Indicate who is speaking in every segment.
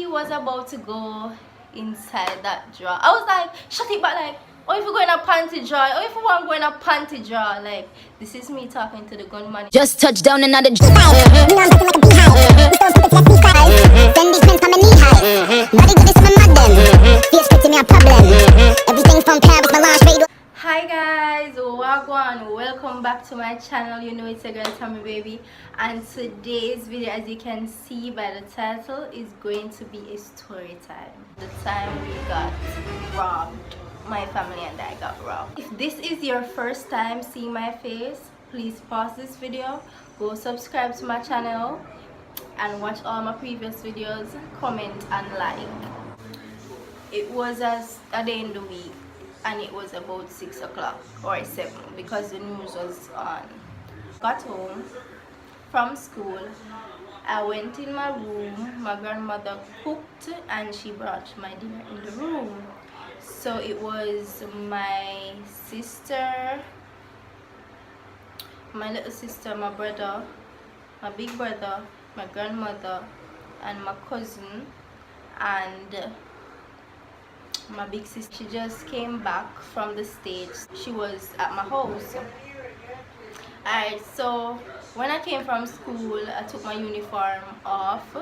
Speaker 1: was about to go inside that drawer, I was like, shut it back, like, oh, if you go in a panty drawer, oh, if you want to go in a panty drawer, like, this is me talking to the gunman.
Speaker 2: Just touched down another
Speaker 3: Me on like a beehive. Still stupid left me strive. Send these prints from my knee high. Body good is my madam. Feel strict to me a problem. Everything from Paris, Milan, straight.
Speaker 1: Hi guys, wagwan, welcome back to my channel. You know it's a girl Tamera baby, and today's video, as you can see by the title, is going to be a story time. The time we got robbed, my family and I got robbed. If this is your first time seeing my face, please pause this video, go subscribe to my channel and watch all my previous videos, comment and like. It was a day in the week, and it was about 6 o'clock or 7 because the news was on. Got home from school, I went in my room. My grandmother cooked and she brought my dinner in the room. So it was my sister, my little sister, my brother, my big brother, my grandmother and my cousin and my big sister. She just came back from the States. She was at my house. Alright, so when I came from school, I took my uniform off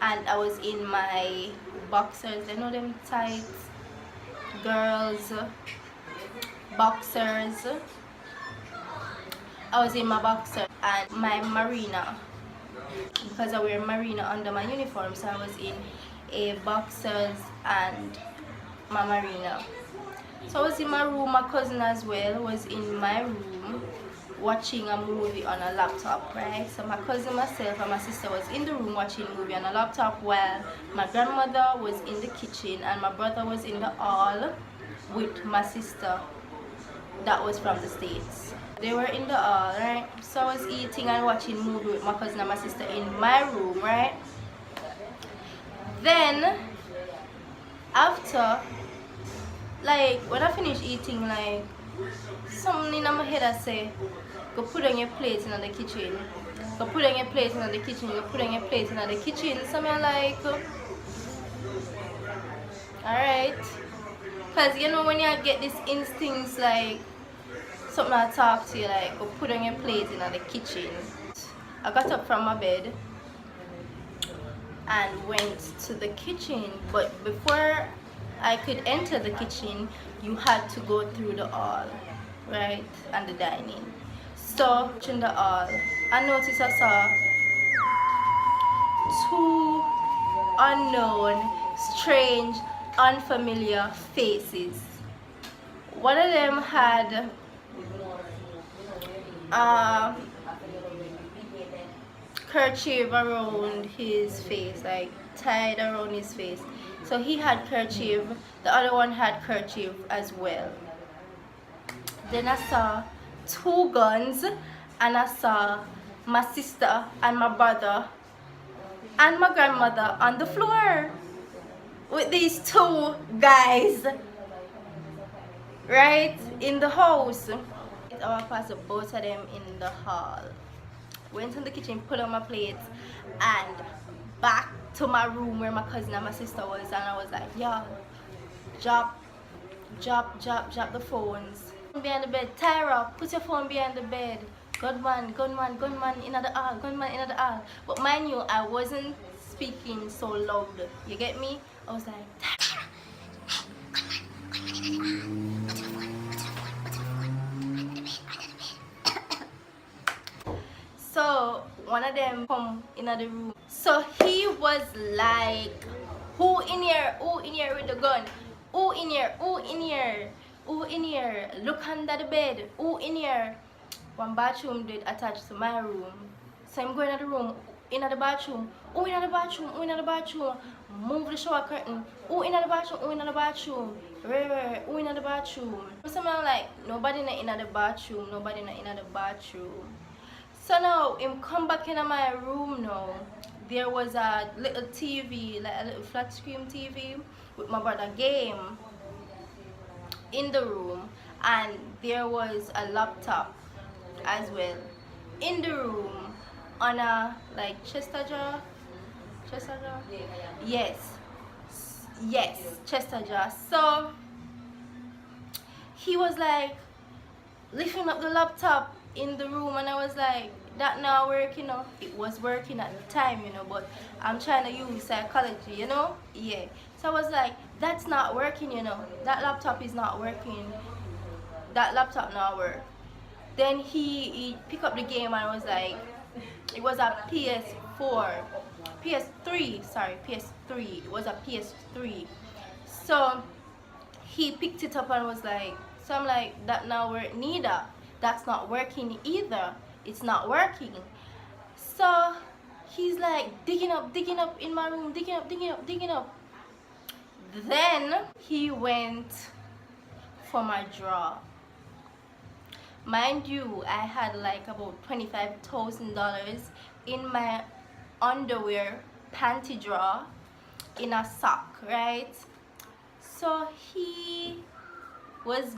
Speaker 1: and I was in my boxers. You know them tight girls boxers. I was in my boxer and my marina, because I wear marina under my uniform, so I was in a boxers and my marina. So I was in my room. My cousin as well was in my room watching a movie on a laptop, right? So my cousin, myself and my sister was in the room watching a movie on a laptop while my grandmother was in the kitchen and my brother was in the hall with my sister that was from the States. They were in the hall, right? So I was eating and watching a movie with my cousin and my sister in my room, right? Then after, like, when I finished eating, like, something in my head I say, go put on your plate in the kitchen. Go put on your plate in the kitchen. Go put on your plate in the kitchen. So I'm like, alright. Because you know when you get these instincts, like, something I talk to you, like, go put on your plate in the kitchen. I got up from my bed and went to the kitchen, but before I could enter the kitchen, you had to go through the hall, right, and the dining. So in the hall, I noticed I saw two unknown, strange, unfamiliar faces. One of them had kerchief around his face, like tied around his face. So he had kerchief, the other one had kerchief as well. Then I saw two guns and I saw my sister and my brother and my grandmother on the floor with these two guys right in the house. I walked past both of them in the hall, went in the kitchen, put on my plates and back to my room where my cousin and my sister was, and I was like, yo, drop the phones behind the bed. Tyra, put your phone behind the bed. Gunman in the hall, gunman in the hall. But mind you, I wasn't speaking so loud. You get me? I was like, Tyra, hey, gunman in the hall. So one of them come in the room. So he was like, who in here? Who in here with the gun? Who in here? Who in here? Who in here? Look under the bed. Who in here? One bathroom did attached to my room. So I'm going to the room, in the bathroom. Who in the bathroom? Who in the bathroom? Move the shower curtain. Who in the bathroom? Who in the bathroom? Who in the bathroom? So I'm like, nobody in the bathroom. Nobody in the bathroom. So now him come back in my room now. There was a little TV, like a little flat screen TV with my brother game in the room, and there was a laptop as well in the room on a like chest drawer. Yes, Yes, Chester jaw. So he was like lifting up the laptop in the room, and I was like, that not work, you know. It was working at the time, you know, but I'm trying to use psychology, you know. Yeah, so I was like, that's not working, you know. That laptop is not working. That laptop not work. Then he picked up the game, and I was like, it was a PS4, PS3, sorry, PS3. It was a PS3. So he picked it up and was like, so I'm like, that not work neither. That's not working either. It's not working. So he's like digging up in my room, digging up. Then he went for my drawer. Mind you, I had like about $25,000 in my underwear panty drawer in a sock, right? So he was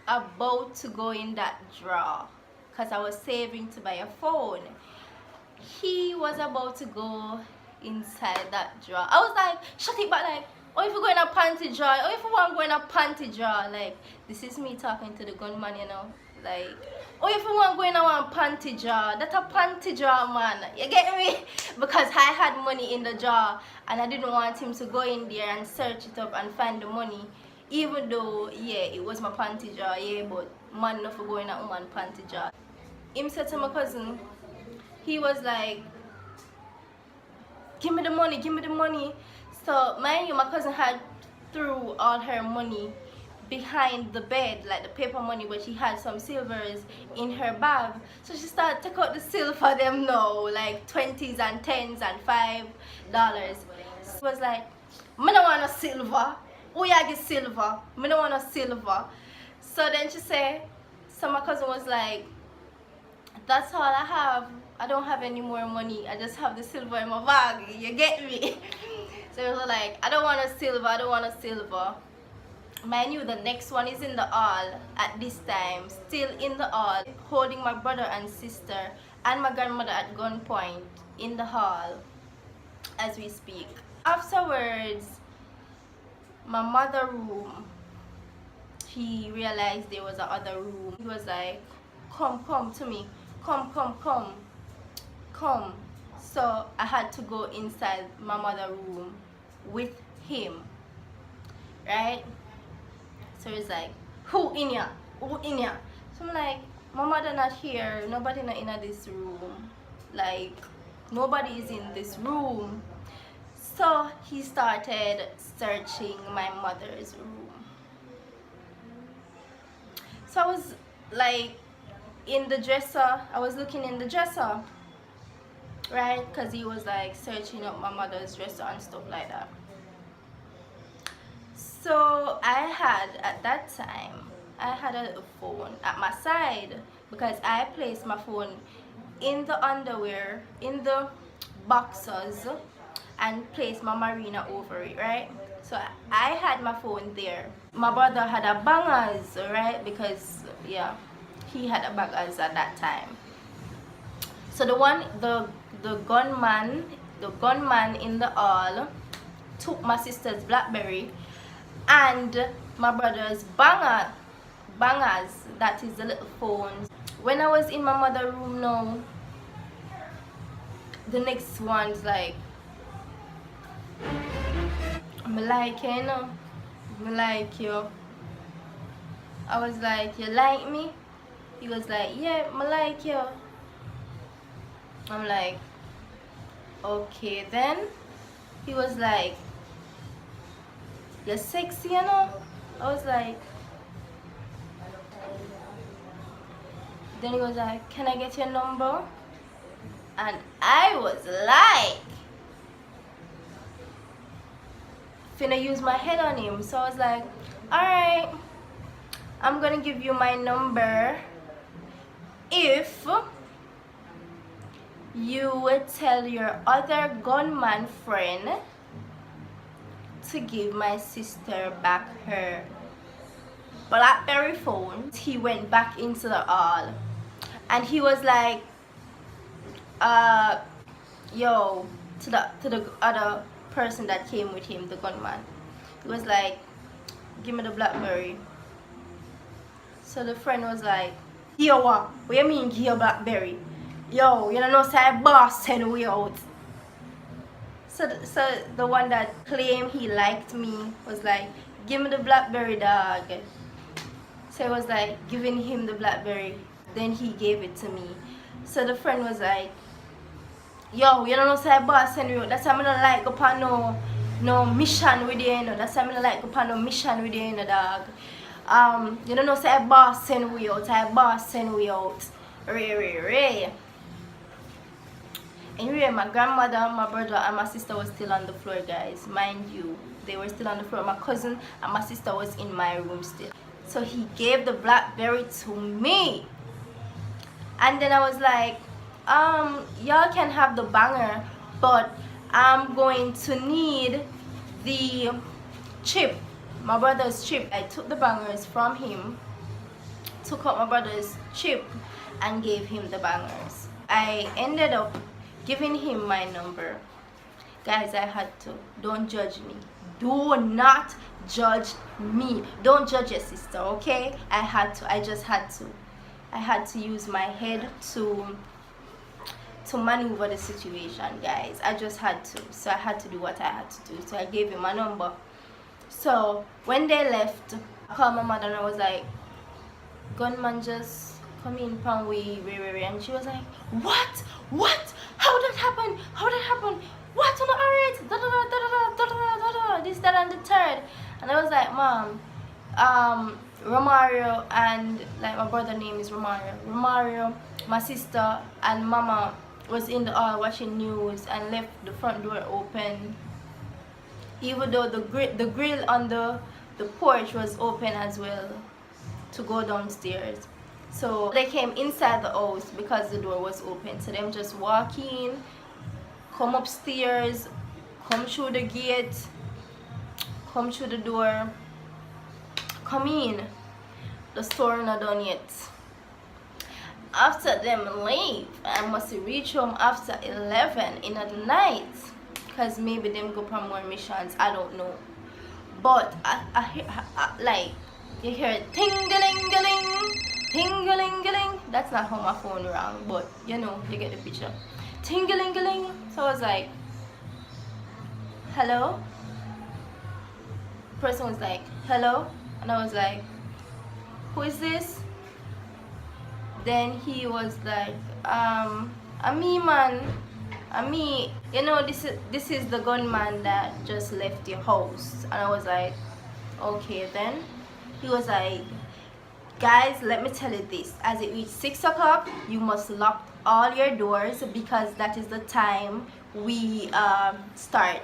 Speaker 1: about to go in that drawer because I was saving to buy a phone. He was about to go inside that drawer. I was like, shut it back, like, oh, if you go in a panty drawer, oh, if you want to go in a panty drawer, like, this is me talking to the gunman, you know, like, oh, if you want to go in a one panty drawer, that's a panty drawer, man, you get me? Because I had money in the drawer, and I didn't want him to go in there and search it up and find the money, even though, yeah, it was my panty drawer, yeah, but man enough for go in a woman panty drawer. Him said to my cousin, he was like, give me the money, give me the money. So mind you, my cousin had threw all her money behind the bed, like the paper money, but she had some silvers in her bag. So she started to take out the silver them now, like 20s and 10s and $5. She was like, I don't want no silver. Oh yeah, get silver. I don't want no silver. So then she said, so my cousin was like, that's all I have. I don't have any more money. I just have the silver in my bag. You get me? So it was like, I don't want a silver. I don't want a silver. Mind you, the next one is in the hall at this time. Still in the hall, holding my brother and sister and my grandmother at gunpoint in the hall as we speak. Afterwards, my mother room, he realized there was another room. He was like, come to me. Come. So I had to go inside my mother room with him, right? So he's like, who in here? So I'm like, my mother not here, nobody not in this room, like nobody is in this room. So he started searching my mother's room. So I was like in the dresser, I was looking in the dresser, right? Because he was like searching up my mother's dresser and stuff like that. So I had, at that time, I had a phone at my side because I placed my phone in the underwear, in the boxers, and placed my marina over it, right? So I had my phone there. My brother had a bangers, right? Because, yeah, he had a bangers at that time. So the gunman in the hall took my sister's BlackBerry and my brother's bangers, that is the little phones. When I was in my mother room now, the next one's like, I like you, you know? I like you. I was like, you like me? He was like, yeah, I like you. I'm like, okay then. He was like, you're sexy, you know? I was like, then he was like, can I get your number? And I was like, finna use my head on him. So I was like, alright, I'm gonna give you my number if you would tell your other gunman friend to give my sister back her BlackBerry phone. He went back into the hall and he was like, yo, to the other person that came with him, the gunman. He was like, give me the BlackBerry. So the friend was like, yo, what you mean give your BlackBerry? Yo, you know say boss send we out. So the one that claimed he liked me was like, give me the BlackBerry, dog. So I was like giving him the BlackBerry. Then he gave it to me. So the friend was like, yo, you know say boss send we out. That's why I don't like upon no mission with you, That's why I don't like upon no mission with you, dog. You don't know say boss send we out, I boss send we out. Ray. Anyway, my grandmother, my brother, and my sister was still on the floor, guys. Mind you, they were still on the floor. My cousin and my sister was in my room still. So he gave the BlackBerry to me. And then I was like, y'all can have the banger, but I'm going to need the chip, my brother's chip. I took the bangers from him, took out my brother's chip, and gave him the bangers. I ended up giving him my number. Guys, I had to. Don't judge me. Do not judge me. Don't judge your sister, okay? I had to. I just had to. I had to use my head to maneuver the situation, guys. I just had to. So I had to do what I had to do. So I gave him my number. So when they left, I called my mother and I was like, gunman just come in from we, and she was like, what? How that happen? What on the earth? This, that, and the third. And I was like, Mom, Romario and like my brother name is Romario, my sister and Mama was in the hall watching news and left the front door open, even though the grill on the porch was open as well to go downstairs. So they came inside the house because the door was open. So them just walk in, come upstairs, come through the gate, come through the door, come in. The store not done yet. After them leave, I must reach home after 11 in the night, because maybe them go for more missions, I don't know. But I like, you hear ting-a-ling-a-ling, ting-a-ling-a-ling. That's not how my phone rang, but you know, you get the picture. Ting-a-ling-a-ling. So I was like, hello? The person was like, hello? And I was like, who is this? Then he was like, me man, me. You know, this is the gunman that just left your house. And I was like, okay then. He was like, guys, let me tell you this. As it reaches 6 o'clock, you must lock all your doors, because that is the time we start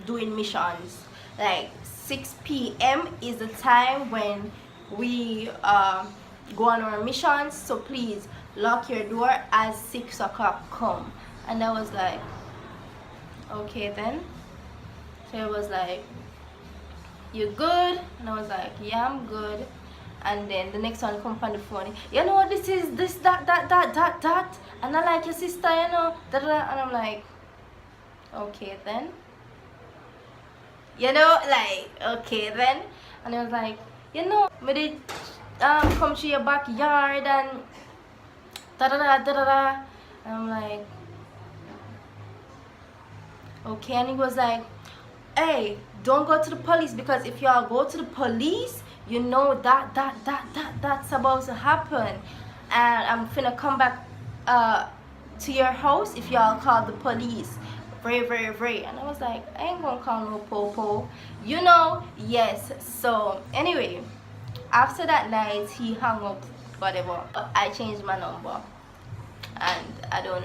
Speaker 1: doing missions. Like 6 p.m. is the time when we go on our missions, so please lock your door as 6 o'clock come. And I was like, okay then. So it was like, you good? And I was like, yeah, I'm good. And then the next one come on the phone, you know, this is this, that, and I like your sister, you know, and I'm like, okay then. You know, like, okay then. And I was like, you know, me did come to your backyard and and I'm like, okay. And he was like, hey, don't go to the police, because if y'all go to the police, you know that's about to happen, and I'm finna come back to your house if y'all call the police. Very. And I was like, I ain't gonna call no popo, you know. Yes. So anyway, after that night he hung up, whatever. I changed my number, and I don't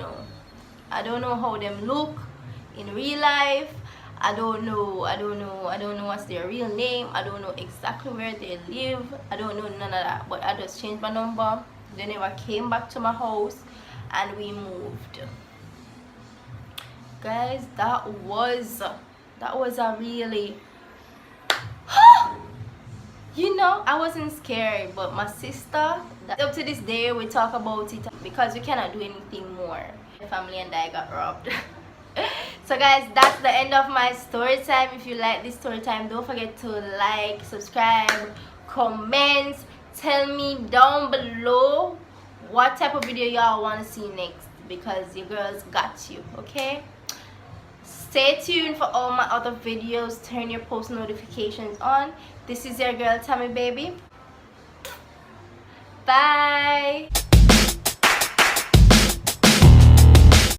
Speaker 1: know how them look in real life. I don't know what's their real name. I don't know exactly where they live. I don't know none of that. But I just changed my number. They never came back to my house, and we moved. Guys, that was a really you know, I wasn't scared, but my sister, up to this day we talk about it because we cannot do anything more. My family and I got robbed. So guys, that's the end of my story time. If you like this story time, don't forget to like, subscribe, comment, tell me down below what type of video y'all want to see next, because your girls got you. Okay, stay tuned for all my other videos. Turn your post notifications on. This is your girl Tammy Baby. Bye.